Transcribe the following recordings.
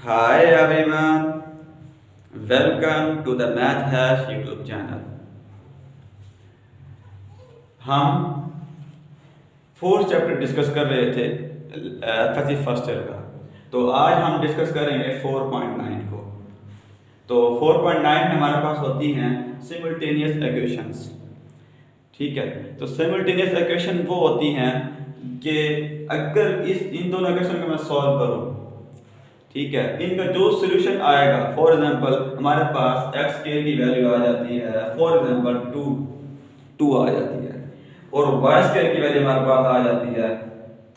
Hi everyone, welcome to the Math Hash YouTube channel. हम fourth chapter discuss कर रहे थे फर्स्ट ईयर का। तो आज हम डिस्कस करेंगे 4.9 को। तो 4.9 में हमारे पास होती हैं सिमल्टेनियस इक्वेशंस। ठीक है, तो सिमल्टेनियस इक्वेशन वो होती हैं कि अगर इन दोनों इक्वेशन को मैं सॉल्व करूं, ठीक है, इनका जो सोल्यूशन आएगा, फॉर एग्जांपल हमारे पास एक्स के की वैल्यू आ जाती है फॉर एग्जांपल टू आ जाती है और वाई स्क्वायर की वैल्यू हमारे पास आ जाती है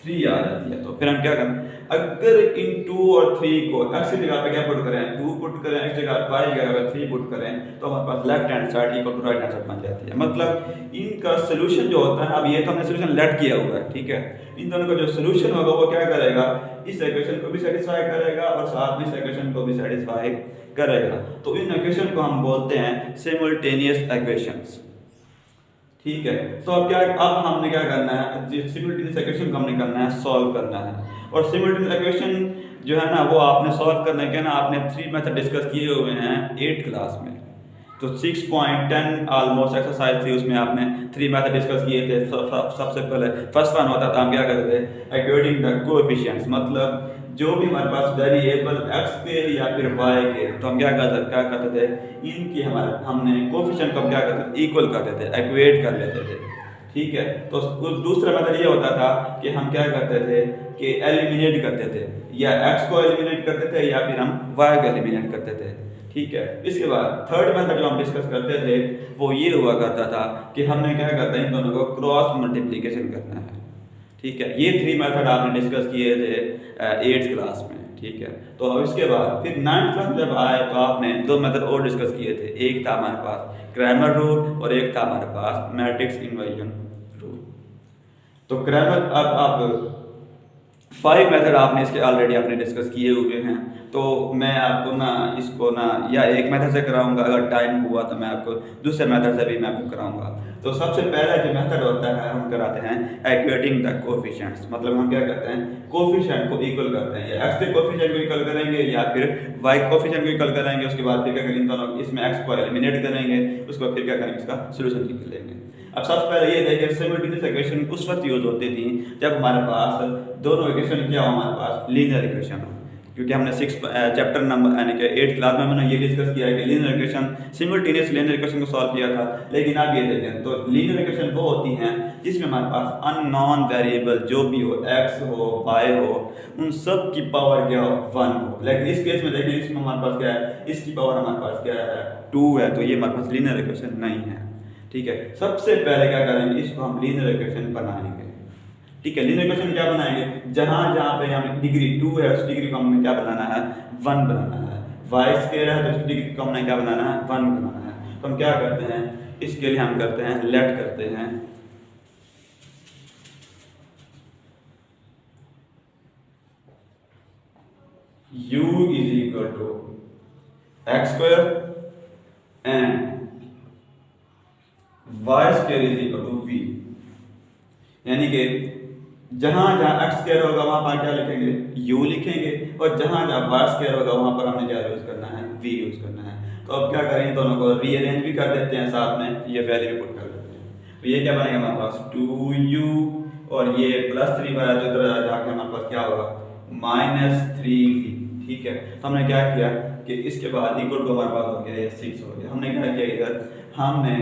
3 आ जाती है। तो फिर हम क्या करें, अगर इन 2 और 3 को एक्स की जगह पे क्या पुट करें, 2 पुट करें, एक्स जगह वाई की जगह 3 पुट करें, तो हमारे पास left hand side equal to right hand side बन जाती है। मतलब इनका सोल्यूशन जो होता है, अब ये तो हमने सोल्यूशन लेट किया हुआ है, ठीक है, इन दोनों का जो सोल्यूशन होगा वो क्या करेगा, इस इक्वेशन को भी सेटिस्फाई करेगा और साथ में इस इक्वेशन को भी सेटिस्फाई करेगा। तो इन इक्वेशन को हम बोलते हैं सिमल्टेनियस इक्वेशंस। ठीक है, तो अब हमने क्या करना है, सिमल्टेनियस इक्वेशन को हमने करना है, सॉल्व करना है। और सिमल्टेनियस इक्वेशन जो है ना, वो आपने सॉल्व करने के ना आपने 3 मेथड डिस्कस किए हुए हैं 8th क्लास में। तो 6.10 ऑलमोस्ट एक्सरसाइज थी, उसमें आपने 3 मेथड डिस्कस किए थे। सबसे पहले फर्स्ट वन होता था, हम क्या करते थे, इक्वेटिंग द कोएफिशिएंट्स, मतलब जो भी हमारे पास वेरिएबल एक्स के या फिर वाई के, तो हम क्या करते थे, इनकी हमने कोएफिशिएंट को हम क्या करते थे, इक्वल करते थे, इक्वेट कर लेते थे। ठीक है, तो दूसरा मेथड ये होता था कि हम क्या करते थे कि एलिमिनेट करते थे, या एक्स को एलिमिनेट करते थे या फिर हम वाई को एलिमिनेट करते थे। ठीक है, इसके बाद थर्ड मेथड जो हम डिस्कस करते थे वो ये हुआ करता था कि हमने क्या करते हैं, इन दोनों को क्रॉस मल्टीप्लिकेशन करना है। ठीक है, ये 3 मेथड आपने डिस्कस किए थे 8th क्लास में। ठीक है, तो अब इसके बाद फिर 9th क्लास में जब आए तो आपने 2 मेथड और डिस्कस किए थे। एक था हमारे पास क्रैमर रूल और एक था हमारे पास मैट्रिक्स इन्वर्जन रूल। तो क्रैमर अब आप 5 मेथड आपने इसके ऑलरेडी आपने डिस्कस किए हुए हैं। तो मैं आपको ना इसको ना या एक मेथड से कराऊंगा, अगर टाइम हुआ तो मैं आपको दूसरे मेथड से भी मैं आपको कराऊंगा। तो सबसे पहला जो मेथड होता है हम कराते हैं इक्वेटिंग द कोएफिशिएंट्स, मतलब हम क्या करते हैं, कोएफिशिएंट को इक्वल करते हैं, या एक्स के कोएफिशिएंट को इक्वल करेंगे या फिर वाई कोएफिशिएंट को इक्वल करेंगे। उसके बाद फिर क्या करेंगे, दोनों इसमें एक्स को एलिमिनेट करेंगे, उसके बाद फिर क्या करेंगे, इसका सोल्यूशन निकाल लेंगे। अब सबसे पहले ये देखें, सिमल्टेनियस इक्वेशन उस वक्त यूज होती थी जब हमारे पास दोनों इक्वेशन क्या हो, हमारे पास लीनियर इक्वेशन हो। क्योंकि हमने 6 चैप्टर नंबर यानी कि 8th क्लास में हमने ये डिस्कस किया है कि linear equation, simultaneous linear equation को सॉल्व किया था। लेकिन आप ये देखें तो लीनियर इक्वेशन वो होती हैं जिसमें हमारे पास अननोन वेरिएबल जो भी हो, एक्स हो, वाई हो, उन सब की पावर क्या हो, 1 हो। लेकिन इस केस में देखिए, इसमें हमारे पास क्या है, इसकी पावर हमारे पास क्या है, 2 है। तो ये हमारे पास लीनियर इक्वेशन नहीं है। ठीक है, सबसे पहले क्या करेंगे, इसको हम लीनियर इक्वेशन बनाएंगे। ठीक है, लीनियर इक्वेशन क्या बनाएंगे, जहां जहां पे हम डिग्री 2 है उस डिग्री को हमने क्या बनाना है, 1 बनाना है। वाई स्क्वायर है तो उस डिग्री को हमने क्या बनाना है, 1 बनाना है। तो हम क्या करते हैं, इसके लिए हम करते हैं लेट करते हैं u is equal to x square and y square is equal to v. यानी कि जहां जहां एक्स स्क्वायर होगा वहां पर क्या लिखेंगे, u लिखेंगे, और जहां जहां वाई स्क्वायर होगा वहां पर हमने क्या यूज करना है, v यूज करना है। तो अब क्या करें, इन दोनों को रीअरेंज भी कर देते हैं, साथ में ये वैल्यू पुट कर देते हैं। तो ये क्या बनेगा हमारे पास 2u और ये +3 वाला जो इधर जाके हमारे पास क्या होगा, -3v। ठीक है, तो हमने क्या किया कि इसके बाद इक्वल टू हमारे पास हो गया 6 हो गया। हमने क्या किया, इधर हमने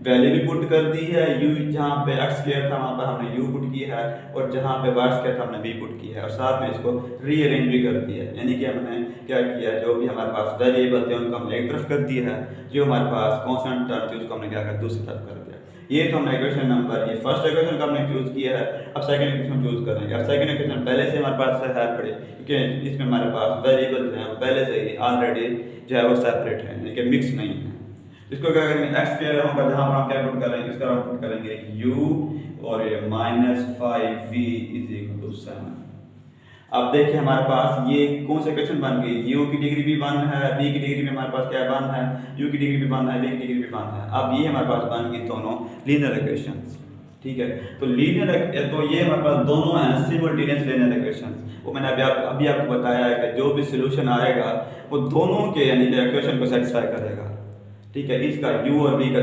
वैल्यू भी पुट कर दी है, u जहाँ पे x स्क्वायर था वहाँ पर हमने u पुट किया है, और जहाँ पे y स्क्वायर था हमने v पुट किया है, और साथ में इसको रीअरेंज भी कर दिया है। यानी कि हमने क्या किया, जो भी हमारे पास वेरिएबल थे उनको हमने एक तरफ कर दिया है, जो हमारे पास कांस्टेंट टर्म थे उसको हमने क्या कर दूसरी तरफ कर दिया। ये तो हमने इक्वेशन नंबर, ये फर्स्ट इक्वेशन का हमने चूज किया है। अब सेकंड इक्वेशन चूज करेंगे। अब सेकंड इक्वेशन पहले से हमारे पास है पड़े, क्योंकि इसमें हमारे पास वेरिएबल जो है पहले से ही ऑलरेडी जो है वो सेपरेट है, यानी कि मिक्स नहीं है। इसको क्या करेंगे, एक्स स्क्वायर होगा जहां पर हम क्या पुट करेंगे, इसका हम पुट करेंगे u और ये -5v इज इक्वल टू 7। अब देखिए हमारे पास ये कौन सा इक्वेशन बन गई, u की डिग्री भी 1 है, v की डिग्री भी हमारे पास क्या 1 है, u की डिग्री भी 1 है, v की डिग्री भी 1 है। अब ये हमारे पास बन गई दोनों लीनियर इक्वेशंस। ठीक है। तो लीनियर, तो ये हमारे पास दोनों हैं सिमुलटेनियस लीनियर इक्वेशंस। वो मैंने अभी आपको बताया है कि जो भी सोल्यूशन आएगा वो दोनों के यानी कि इक्वेशन को सेटिस्फाई करेगा। ठीक है, इसका u और v का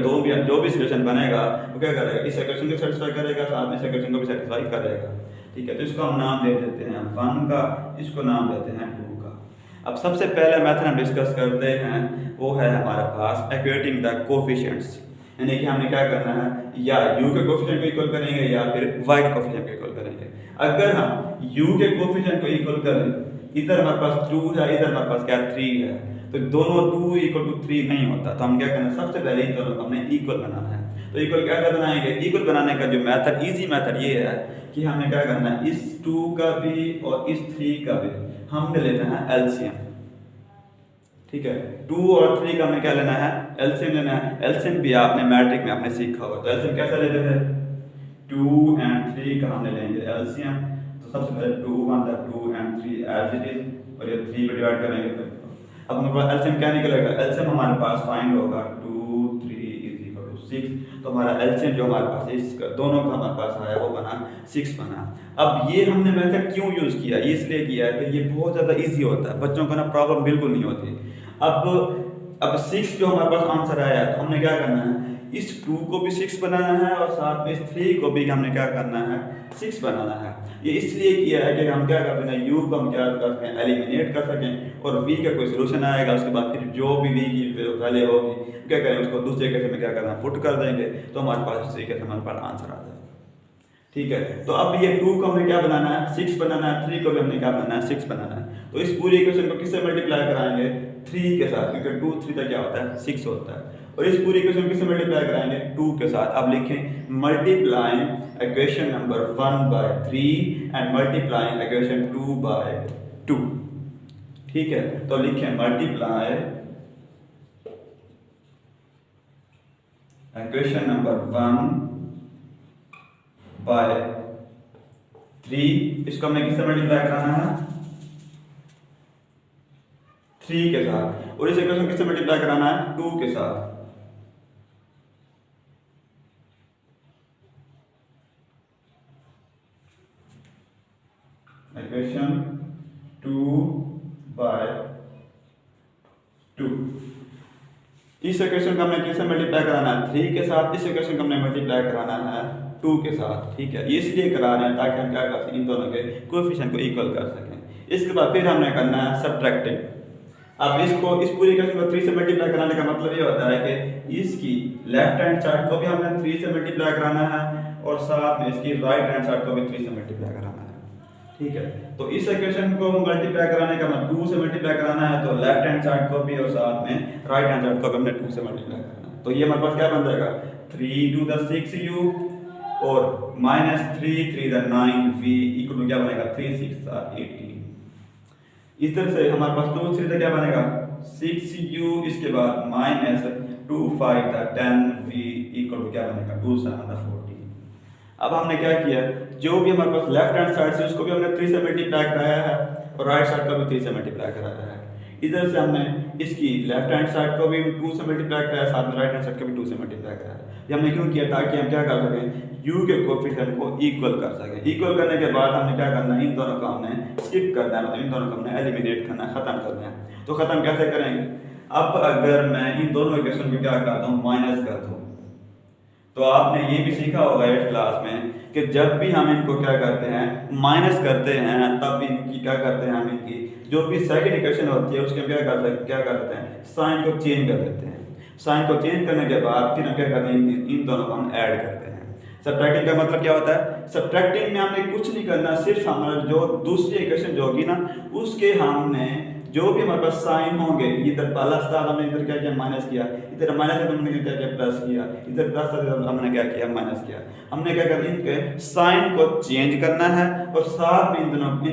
जो भी सोल्यूशन बनेगा वो क्या करेगा, इस इक्वेशन को सेटिस्फाई करेगा, साथ में इस इक्वेशन को भी सेटिस्फाई करेगा। ठीक है, तो इसको हम नाम दे देते हैं 1 का, इसको नाम देते हैं 2 का। अब सबसे पहले मेथड हम डिस्कस करते हैं वो है हमारे पास इक्वेटिंग द कोफिशिएंट्स, यानी कि हमने क्या करना है, या u के कोफिशिएंट को इक्वल करेंगे या फिर y के कोफिशिएंट को इक्वल करेंगे। अगर हम u के कोफिशिएंट को इक्वल करें, इधर हमारे पास 2 है, इधर हमारे पास क्या 3 है, तो दोनों 2 = 3 नहीं होता। तो हम क्या करना है, सबसे पहले इन दोनों को हमने इक्वल बनाना है। तो इक्वल कैसे बनाएंगे, इक्वल बनाने का जो मेथड, इजी मेथड ये है कि हमें क्या करना है, इस 2 का भी और इस 3 का भी हमने लेना है एलसीएम। ठीक है, 2 और 3 का हमें क्या लेना है, एलसीएम लेना है। एलसीएम भी आपने मैट्रिक में आपने सीखा होगा, तो एलसीएम कैसे लेते थे, 2 और 3 का हमने लेंगे एलसीएम। तो सबसे पहले 2 1 2 और 3 एज इट इज, और ये 3 पे डिवाइड करेंगे। अब हमारे पास एलसीएम क्या निकलेगा, एलसीएम हमारे पास फाइंड होगा 2 3 = 6। तो हमारा एलसीएम जो हमारे पास इसका दोनों का हमारे पास आया वो बना 6 बना। अब ये हमने मेथड क्यों यूज किया, इसलिए किया है कि ये बहुत ज़्यादा इजी होता है, बच्चों को ना प्रॉब्लम बिल्कुल नहीं होती। अब 6 जो हमारे पास आंसर आया, तो हमने क्या करना है, इस 2 को भी 6 बनाना है और साथ में इस 3 को भी हमने क्या करना है, 6 बनाना है। ये इसलिए किया है कि हम क्या कर सकें, u को हम क्या कर सकें, एलिमिनेट कर सकें, और v का कोई सोल्यूशन आएगा, उसके बाद फिर जो भी v की वैल्यू होगी क्या करें, उसको दूसरे केस में क्या करना है, पुट कर देंगे, तो हमारे पास उसी केस में हमारे पास आंसर आ जाएगा। ठीक है, तो अब ये 2 को हमने क्या बनाना है, 6 बनाना है, 3 को भी हमने क्या बनाना है, 6 बनाना है। तो इस पूरी इक्वेशन को किससे मल्टीप्लाई कराएंगे, 3 के साथ, क्योंकि 2 3 का क्या होता है, 6 होता है। और इस पूरी इक्वेशन को किससे मल्टीप्लाई कराएंगे, 2 के साथ। अब लिखें multiplying equation number 1/3 and multiplying equation 2/2। ठीक है, तो लिखें मल्टीप्लाई इक्वेशन नंबर 1/3, इसको हमने किससे मल्टीप्लाई कराना है, 3 के साथ। और इस इक्वेशन किससे मल्टीप्लाई कराना है, 2 के साथ। इक्वेशन 2/2, इस इक्वेशन को हमने किससे मल्टीप्लाई कराना है, 3 के साथ। इस इक्वेशन को हमने मल्टीप्लाई कराना है 2 के साथ। ठीक है, इसलिए करा रहे हैं ताकि हम क्या कर सकें, इन दोनों के कोएफिशिएंट को इक्वल कर सकें। इसके बाद फिर हमने करना है सब्ट्रैक्टिंग। अब इसको इस पूरी इक्वेशन को 3 से मल्टीप्लाई कराने का मतलब ये होता है कि इसकी लेफ्ट हैंड साइड को भी हमने 3 से मल्टीप्लाई कराना है और साथ में इसकी राइट हैंड साइड को भी 3 से मल्टीप्लाई कराना है। ठीक है, तो इस इक्वेशन को मल्टीप्लाई कराने का मतलब 2 से मल्टीप्लाई कराना है, तो लेफ्ट हैंड साइड को भी और साथ में राइट हैंड साइड को भी हमने 2 से मल्टीप्लाई करना है। तो ये हमारे पास क्या बन जाएगा, 3 2 = 6u और -3 3 = 9v इक्वल क्या बनेगा, 3 6 = 18। इधर से हमारे पास 2 3 क्या बनेगा, 6u, इसके बाद -2 5 = 10v इक्वल क्या बनेगा, 2 7 = 14। अब हमने क्या किया, जो भी हमारे पास लेफ्ट हैंड साइड से उसको भी हमने 3 से मल्टीप्लाई कराया है और राइट साइड को भी 3 से मल्टीप्लाई कराया है। इधर से हमने इसकी लेफ्ट हैंड साइड को भी 2 से मल्टीप्लाई कराया, साथ में राइट हैंड साइड को भी 2 से मल्टीप्लाई कराया। ये हमने क्यों किया, ताकि हम क्या कर सकें, u के कोएफिशिएंट को इक्वल कर सकें। इक्वल करने के बाद हमने क्या करना है, इन दोनों को हमने स्किप करना है, मतलब इन दोनों को हमने एलिमिनेट करना है, खत्म करना है। तो खत्म कैसे करेंगे, अब अगर मैं इन दोनों इक्वेशन को क्या करता हूँ, माइनस कर दूँ, तो आपने ये भी सीखा होगा 8th क्लास में कि जब भी हम इनको क्या करते हैं, माइनस करते हैं, तब इनकी क्या करते हैं, हम इनकी जो भी सेकंड इक्वेशन होती है उसके क्या करते हैं, साइन को चेंज कर देते हैं। साइन को चेंज करने के बाद फिर हम क्या करते हैं, इन दोनों को हम ऐड करते हैं। सब्ट्रैक्टिंग का मतलब क्या होता है, सब्ट्रैक्टिंग में हमने कुछ नहीं करना, सिर्फ हमारा जो दूसरी इक्वेशन जो होगी ना, उसके हमने जो भी हमारे पास साइन होंगे, इधर प्लस था हमने इधर क्या किया, माइनस किया, इधर माइनस था हमने क्या किया, प्लस किया, इधर प्लस था हमने क्या किया, माइनस किया। हमने क्या करना, इनके साइन को चेंज करना है और साथ में इन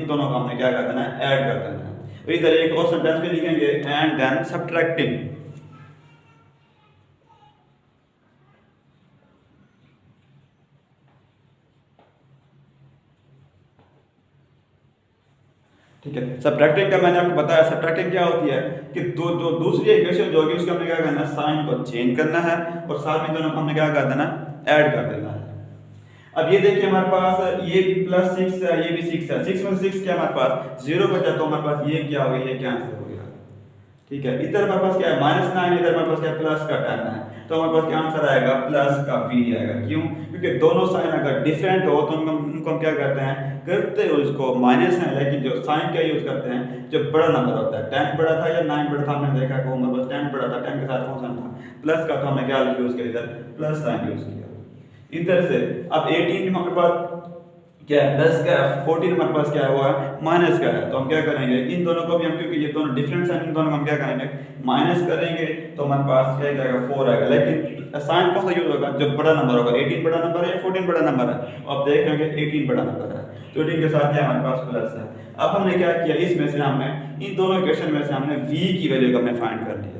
दोनों को हमने क्या कर देना है, ऐड कर देना है। तो इधर एक और सेंटेंस भी लिखेंगे, एंड देन सब्ट्रैक्टिंग। ठीक है, सब्ट्रैक्टिंग का मैंने आपको बताया, सब्ट्रैक्टिंग क्या होती है कि जो दूसरी इक्वेशन जो होगी उसके हमने क्या करना है, साइन को चेंज करना है और साथ में दोनों को हमने क्या कर देना, ऐड कर देना है। अब ये देखिए हमारे पास ये भी +6 है, ये भी 6 है, 6 में से 6 क्या हमारे पास 0 बचा, तो हमारे पास ये क्या हो गया, ये कैंसिल हो गया। ठीक है, इधर हमारे पास क्या है -9, इधर हमारे पास क्या है प्लस का 10 है, तो हमारे पास क्या आंसर आएगा प्लस का v आएगा। क्यों? क्योंकि दोनों साइन अगर डिफरेंट हो तो उनको हम क्या करते हैं, करते हो इसको माइनस है, लेकिन जो साइन क्या यूज करते हैं, जब बड़ा नंबर होता है 10 बड़ा था या 9 बड़ा था, हमने देखा कि हमारे पास 10 बड़ा था, 10 के साथ कौन सा था प्लस का, तो हमने क्या यूज किया, इधर प्लस साइन यूज किया। इधर से अब 18 हमारे पास क्या है प्लस का, 14 हमारे पास क्या हुआ है माइनस का है, तो हम क्या करेंगे इन दोनों को भी हम, क्योंकि ये दोनों डिफरेंस हैं, इन दोनों को हम क्या करेंगे माइनस करेंगे, तो हमारे पास क्या जाएगा 4 आएगा। लेकिन साइन कौन सा यूज होगा, जब बड़ा नंबर होगा, 18 बड़ा नंबर है या 14 बड़ा नंबर है, अब देख लेंगे 18 बड़ा नंबर है, तो 18 के साथ क्या हमारे पास प्लस है। अब हमने क्या किया, इसमें से हमने इन दोनों इक्वेशन में से हमने v की वैल्यू को हमने फाइंड कर लिया है।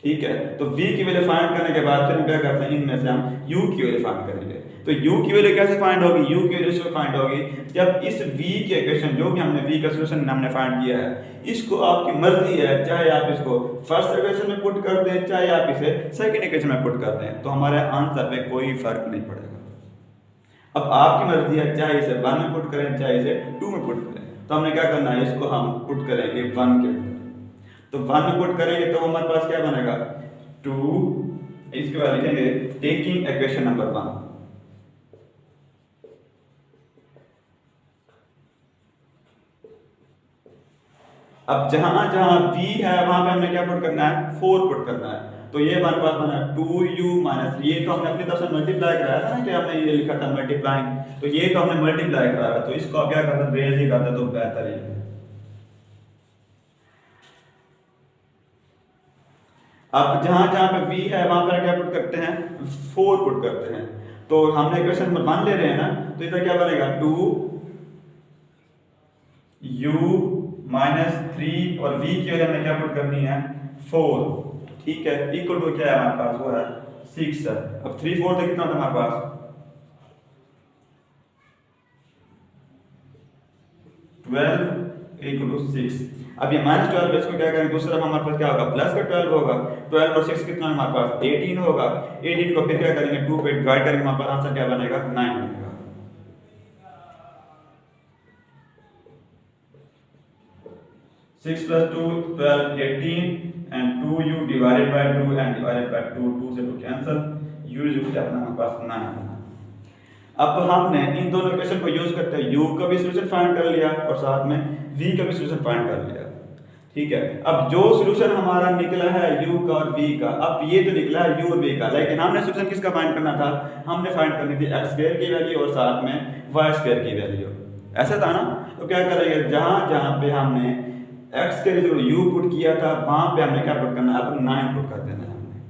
ठीक है, तो v की वैल्यू फाइंड करने के बाद फिर हम क्या करते हैं, इनमें से हम u की वैल्यू फाइंड करेंगे। तो u की वैल्यू कैसे फाइंड होगी, u की वैल्यू से फाइंड होगी जब इस v के इक्वेशन जो भी हमने v का सॉल्यूशन हमने फाइंड किया है, इसको आपकी मर्जी है, चाहे आप इसको फर्स्ट इक्वेशन में पुट कर दें, चाहे आप इसे सेकंड इक्वेशन में पुट कर दें, तो हमारे आंसर पे कोई फर्क नहीं पड़ेगा। अब आपकी मर्जी है, चाहे इसे 1 में पुट करें, चाहे इसे 2 में पुट करें। तो हमने क्या करना है, इसको हम पुट करेंगे 1 के अंदर, तो 1 में पुट करेंगे तो हमारे पास क्या बनेगा 2, इसके बाद लिखेंगे टेकिंग इक्वेशन नंबर 1। अब जहां जहां v है वहां पे हमने क्या पुट करना है 4 पुट करना है, तो ये हमारे पास बना 2u माइनस, ये तो हमने अपनी तरफ से मल्टीप्लाई कराया था ना, कि हमने ये लिखा था मल्टीप्लाइंग, तो ये तो हमने मल्टीप्लाई कराया, तो इसको आप क्या करते हैं रेज ही करते तो बेहतर है। अब जहां जहां पे v है वहां पर क्या पुट करते हैं 4 पुट करते हैं, तो हमने इक्वेशन नंबर 1 ले रहे हैं ना, तो इधर क्या बनेगा 2u माइनस 3 और v की वैल्यू हमने क्या पुट करनी है 4। ठीक है, इक्वल टू क्या है हमारे पास, वो है 6 है। अब 3 4 तो कितना होता है हमारे पास 12 इक्वल टू 6। अब ये -12 है, इसको क्या करेंगे दूसरा हमारे पास क्या होगा प्लस का 12 होगा, 12 और 6 कितना हमारे पास 18 होगा, 18 को फिर क्या करेंगे 2 पे डिवाइड करेंगे, हमारे पास आंसर क्या बनेगा 9 बनेगा। Six plus 2 12 18 and 2u divided by 2 and divided by 2, 2 से 2 कैंसिल, u जो क्या अपना हमारे पास 9 बना। अब हमने इन दोनों इक्वेशन को यूज करते हैं u का भी सॉल्यूशन फाइंड कर लिया और साथ में v का भी सॉल्यूशन फाइंड कर लिया। ठीक है, अब जो सॉल्यूशन हमारा निकला है u का और v का, अब ये तो निकला है u और v का, लेकिन हमने सॉल्यूशन किसका फाइंड करना था, हमने फाइंड करनी थी x² की वैल्यू और साथ में y² की वैल्यू, ऐसा था ना। तो क्या करेंगे, जहां जहां पे हमने x के जो u पुट किया था वहां पे हमने क्या पुट करना है, अब 9 पुट कर देना है हमने।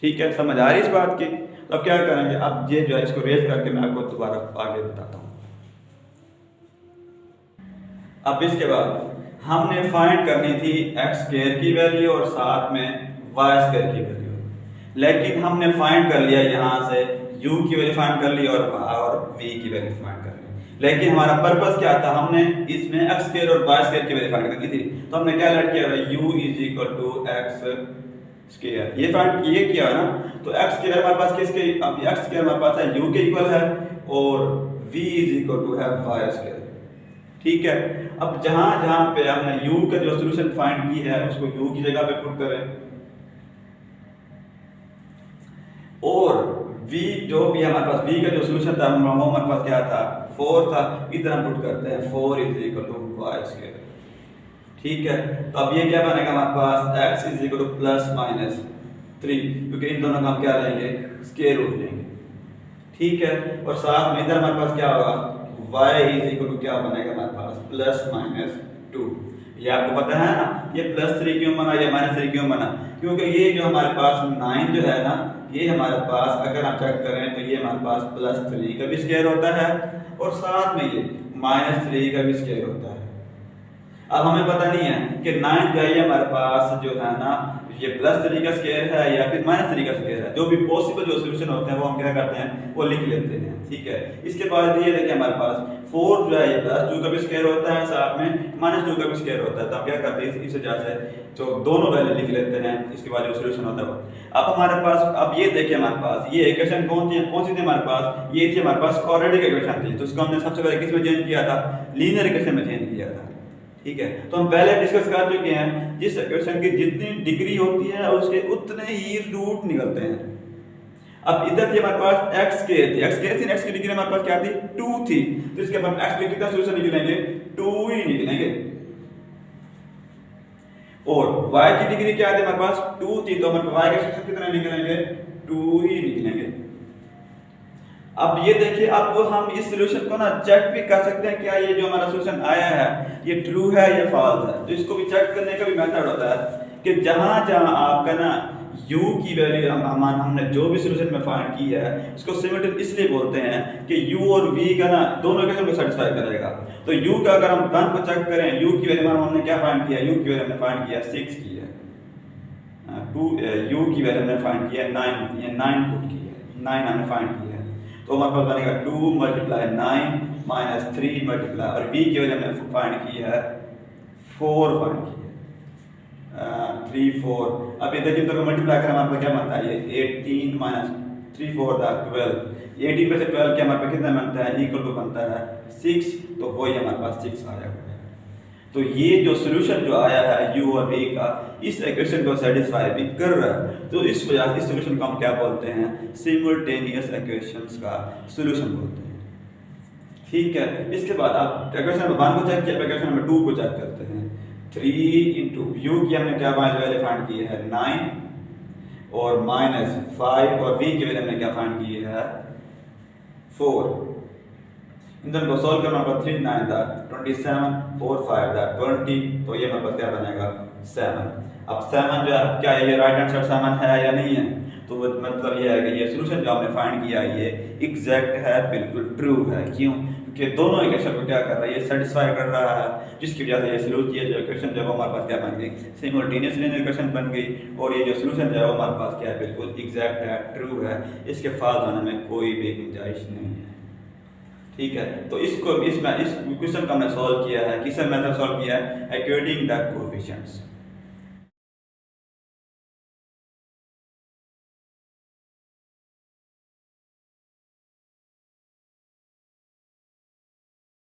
ठीक है, समझ आ रही इस बात की। तो अब क्या करेंगे, अब ये जो है इसको रेज करके मैं आपको दोबारा आगे बताता हूँ। अब इसके बाद हमने फाइंड करनी थी x² की वैल्यू और साथ में y² की वैल्यू, लेकिन हमने फाइंड कर लिया यहाँ से u की वैल्यू फाइंड कर ली और v की वैल्यू फाइंड कर ली, लेकिन हमारा पर्पस क्या था, हमने इसमें x² और y² की वैल्यू फाइंड करनी थी। तो हमने क्या लर्न किया है u = x², ये फाइंड ये किया ना, तो x² हमारे पास किसके, अब x² हमारे पास है u के इक्वल है और v = है y²। ठीक है, अब जहां जहां पे हमने u का जो सॉल्यूशन फाइंड की है उसको u की जगह पे पुट करें और v जो भी हमारे पास v का जो सॉल्यूशन था हमारे पास क्या था 4 था, इधर हम पुट करते हैं 4 = y²। ठीक है, तो अब ये क्या बनेगा हमारे पास x = ±3, क्योंकि इन दोनों का हम क्या लेंगे स्क्वायर रूट लेंगे। ठीक है, और साथ में इधर हमारे पास क्या होगा y = क्या बनेगा हमारे पास +-2। ये आपको पता है ना, ये +3 क्यों बना, ये -3 क्यों बना, क्योंकि ये जो हमारे पास 9 जो है ना, ये हमारे पास अगर हम चेक करें तो ये हमारे पास +3 का भी स्क्वायर होता है और साथ में ये -3 का भी स्क्वायर होता है। अब हमें पता नहीं है कि 9 जो है हमारे पास जो है ना ये प्लस 3 का स्क्वायर है या फिर माइनस 3 का स्क्वायर है। जो भी पॉसिबल जो सोल्यूशन होते हैं वो हम क्या करते हैं वो लिख लेते हैं, ठीक है। इसके बाद ये देखिए हमारे पास 4 जो है ये प्लस 2 का भी स्क्वायर होता है, साथ में माइनस 2 का भी स्क्वायर होता है। तो हम क्या करते हैं इस वजह से तो दोनों वैल्यू लिख लेते हैं, इसके बाद जो सोल्यूशन होता है वो। अब हमारे पास अब ये देखिए हमारे पास ये इक्वेशन कौन सी थी हमारे पास, ये थी हमारे पास क्वाड्रेटिक इक्वेशन थी। तो इसको हमने सबसे पहले किस में चेंज किया था, लीनियर इक्वेशन में चेंज किया था, ठीक है। तो हम पहले डिस्कस कर चुके हैं जिस इक्वेशन की जितनी डिग्री होती है उसके उतने ही रूट निकलते हैं। अब इधर थी हमारे पास x के थी, x की डिग्री हमारे पास क्या थी 2 थी। तो इसके बाद x के कितना सोल्यूशन निकलेंगे 2 ही निकलेंगे। और y की डिग्री क्या थी हमारे पास 2 थी, तो हमारे y के सोल्यूशन कितने निकलेंगे 2 ही निकलेंगे। अब ये देखिए अब हम इस सॉल्यूशन को ना चेक भी कर सकते हैं क्या ये जो हमारा सॉल्यूशन आया है ये ट्रू है या फॉल्स है। तो इसको भी चेक करने का भी मेथड होता है कि जहां जहां आपका ना u की वैल्यू हमने जो भी सॉल्यूशन में फाइंड की है इसको सिमेट्रिक इसलिए बोलते हैं कि u और v का ना दोनों इक्वेशन को सेटिस्फाई करेगा। तो u का अगर हम 1 को चेक करें, u की वैल्यू हमने क्या फाइंड किया, u की वैल्यू हमने फाइंड किया 6 की है, 2 u की वैल्यू हमने फाइंड किया 9, ये 9 पुट की है, 9 हमने फाइंड की है। तो हमारे पास बनेगा 2 × 9 माइनस 3 मल्टीप्लाई और v की वैल्यू हमने फाइंड की है 4 फाइंड की है 3 4। अब इधर की तरफ मल्टीप्लाई करें हमारे पास क्या बनता है ये 18 माइनस 3 4 12, 18 में से 12 के हमारे पास कितना बनता है इक्वल टू बनता है 6। तो वही हमारे पास 6 आया हुआ है। तो ये जो सॉल्यूशन जो आया है u और v का इस इक्वेशन को सेटिस्फाई भी कर रहा है। तो इस वजह से इस सॉल्यूशन को हम क्या बोलते हैं, सिमुलटेनियस इक्वेशंस का सॉल्यूशन बोलते हैं, ठीक है। इसके बाद आप इक्वेशन नंबर 1 को चेक किया, इक्वेशन नंबर 2 को चेक करते हैं। 3 * u की हमने क्या वैल्यू फाइंड की है 9 और माइनस 5 और v की वैल्यू हमने क्या फाइंड की है 4। इन को सॉल्व करना होगा 3 9 दा 27 4 5 दा 20। तो ये हमारे पास क्या बनेगा 7। अब 7 जो है क्या है ये राइट हैंड साइड 7 है या नहीं है, तो मतलब ये है कि ये सॉल्यूशन जो हमने फाइंड किया ये एग्जैक्ट है, बिल्कुल ट्रू है। क्यों, क्योंकि दोनों इक्वेशन को क्या कर रहा है ये सेटिस्फाई कर रहा है, जिसकी वजह से ये सॉल्यूशन जो इक्वेशन जो हमारे पास क्या बन गई सिमुलटेनियस लीनियर इक्वेशन बन गई। और ये जो सॉल्यूशन जो है हमारे पास क्या है बिल्कुल एग्जैक्ट है, ट्रू है, इसके फॉल्स होने में कोई भी गुंजाइश नहीं है, ठीक है। तो इसको इस क्वेश्चन को हमने सॉल्व किया है, किस मेथड सॉल्व किया है, इक्वेटिंग द कोएफिशिएंट्स।